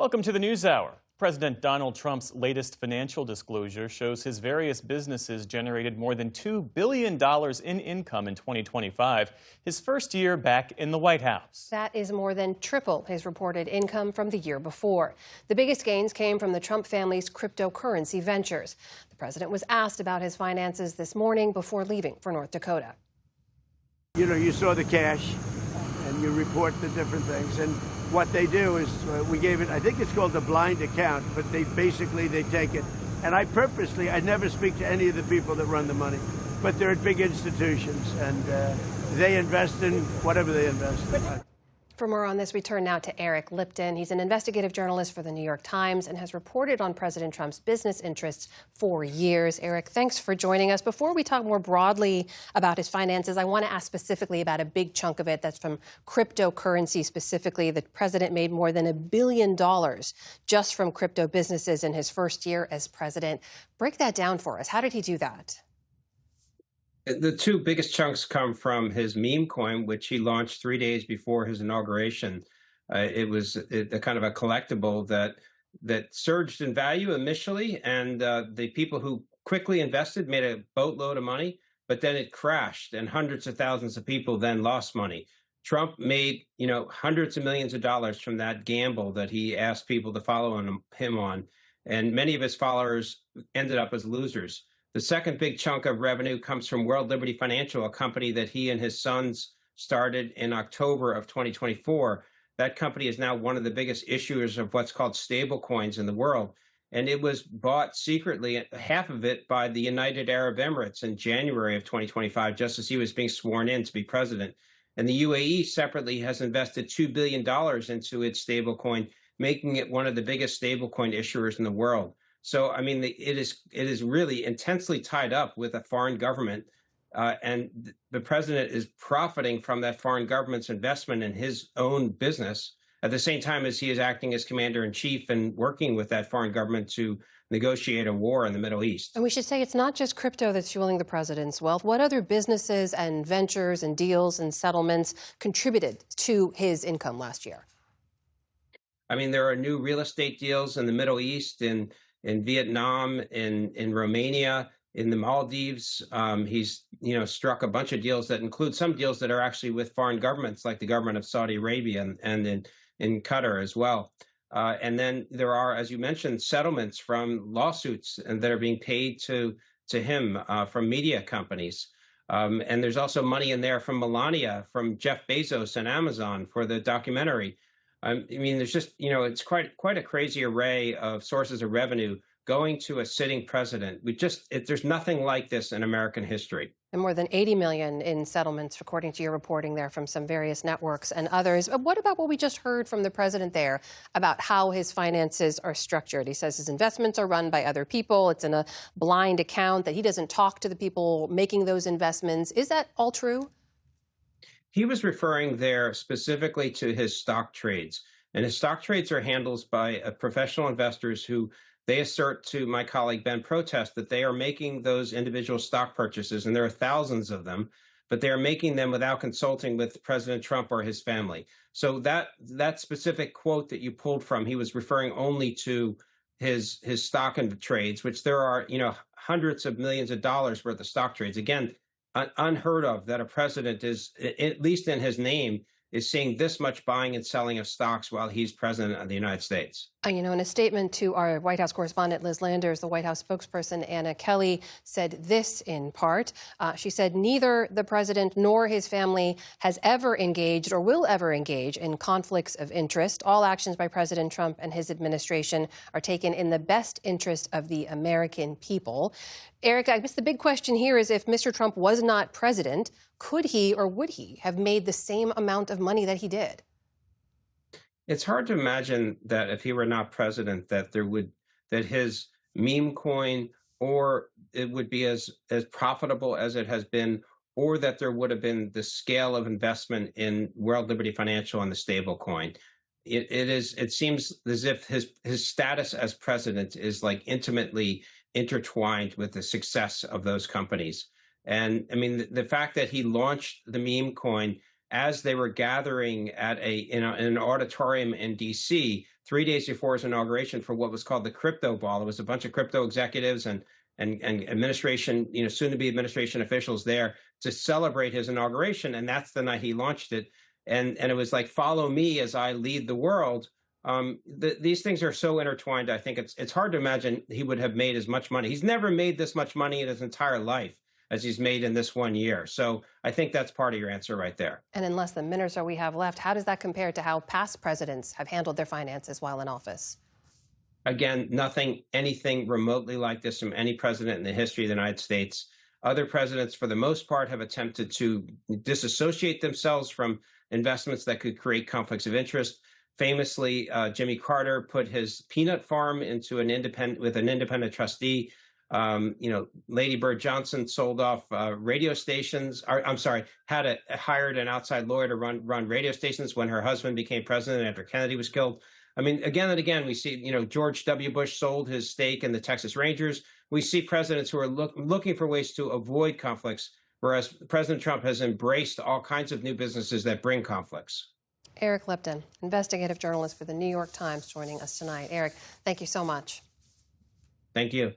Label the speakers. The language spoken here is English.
Speaker 1: Welcome to the News Hour. President Donald Trump's latest financial disclosure shows his various businesses generated more than $2 billion in income in 2025, his first year back in the White House.
Speaker 2: That is more than triple his reported income from the year before. The biggest gains came from the Trump family's cryptocurrency ventures. The president was asked about his finances this morning before leaving for North Dakota.
Speaker 3: You saw the cash and you report the different things. And what they do is we gave it, I think it's called a blind account, but they take it. And I never speak to any of the people that run the money, but they're at big institutions and they invest in whatever they invest in.
Speaker 2: For more on this, we turn now to Eric Lipton. He's an investigative journalist for the New York Times and has reported on President Trump's business interests for years. Eric, thanks for joining us. Before we talk more broadly about his finances, I want to ask specifically about a big chunk of it that's from cryptocurrency specifically. The president made more than $1 billion just from crypto businesses in his first year as president. Break that down for us. How did he do that?
Speaker 4: The two biggest chunks come from his meme coin, which he launched 3 days before his inauguration. It was a kind of a collectible that surged in value initially, and the people who quickly invested made a boatload of money, but then it crashed, and hundreds of thousands of people then lost money. Trump made, hundreds of millions of dollars from that gamble that he asked people to follow him on, and many of his followers ended up as losers. The second big chunk of revenue comes from World Liberty Financial, a company that he and his sons started in October of 2024. That company is now one of the biggest issuers of what's called stable coins in the world. And it was bought secretly, half of it, by the United Arab Emirates in January of 2025, just as he was being sworn in to be president. And the UAE separately has invested $2 billion into its stablecoin, making it one of the biggest stablecoin issuers in the world. So, I mean, it is really intensely tied up with a foreign government, and the president is profiting from that foreign government's investment in his own business at the same time as he is acting as commander-in-chief and working with that foreign government to negotiate a war in the Middle East.
Speaker 2: And we should say it's not just crypto that's fueling the president's wealth. What other businesses and ventures and deals and settlements contributed to his income last year?
Speaker 4: I mean, there are new real estate deals in the Middle East, in Vietnam, in Romania, in the Maldives. He's struck a bunch of deals that include some deals that are actually with foreign governments, like the government of Saudi Arabia and in Qatar as well. And then there are, as you mentioned, settlements from lawsuits and that are being paid to him from media companies. And there's also money in there from Melania, from Jeff Bezos and Amazon for the documentary. I mean, there's just, it's quite a crazy array of sources of revenue going to a sitting president. There's nothing like this in American history.
Speaker 2: And more than 80 million in settlements, according to your reporting there from some various networks and others. What about what we just heard from the president there about how his finances are structured? He says his investments are run by other people. It's in a blind account, that he doesn't talk to the people making those investments. Is that all true?
Speaker 4: He was referring there specifically to his stock trades. And his stock trades are handled by professional investors who they assert to my colleague Ben Protest that they are making those individual stock purchases, and there are thousands of them, but they are making them without consulting with President Trump or his family. So that specific quote that you pulled from, he was referring only to his stock and trades, which there are, hundreds of millions of dollars worth of stock trades. Again, unheard of that a president is, at least in his name, is seeing this much buying and selling of stocks while he's president of the United States.
Speaker 2: In a statement to our White House correspondent, Liz Landers, the White House spokesperson, Anna Kelly, said this in part. She said neither the president nor his family has ever engaged or will ever engage in conflicts of interest. All actions by President Trump and his administration are taken in the best interest of the American people. Eric, I guess the big question here is, if Mr. Trump was not president, could he or would he have made the same amount of money that he did?
Speaker 4: It's hard to imagine that if he were not president, that his meme coin, or it would be as profitable as it has been, or that there would have been the scale of investment in World Liberty Financial and the stable coin. It seems as if his status as president is like intimately intertwined with the success of those companies. And I mean, the fact that he launched the meme coin as they were gathering at in an auditorium in D.C., 3 days before his inauguration for what was called the crypto ball. It was a bunch of crypto executives and administration, soon to be administration officials there to celebrate his inauguration. And that's the night he launched it. And it was like, follow me as I lead the world. These things are so intertwined. I think it's hard to imagine he would have made as much money. He's never made this much money in his entire life as he's made in this 1 year. So I think that's part of your answer right there.
Speaker 2: And in less than a minute or so we have left, how does that compare to how past presidents have handled their finances while in office?
Speaker 4: Again, anything remotely like this from any president in the history of the United States. Other presidents, for the most part, have attempted to disassociate themselves from investments that could create conflicts of interest. Famously, Jimmy Carter put his peanut farm into an independent trustee. Lady Bird Johnson sold off radio stations. Hired an outside lawyer to run radio stations when her husband became president after Kennedy was killed. I mean, again and again, we see, George W. Bush sold his stake in the Texas Rangers. We see presidents who are looking for ways to avoid conflicts, whereas President Trump has embraced all kinds of new businesses that bring conflicts.
Speaker 2: Eric Lipton, investigative journalist for the New York Times, joining us tonight. Eric, thank you so much.
Speaker 4: Thank you.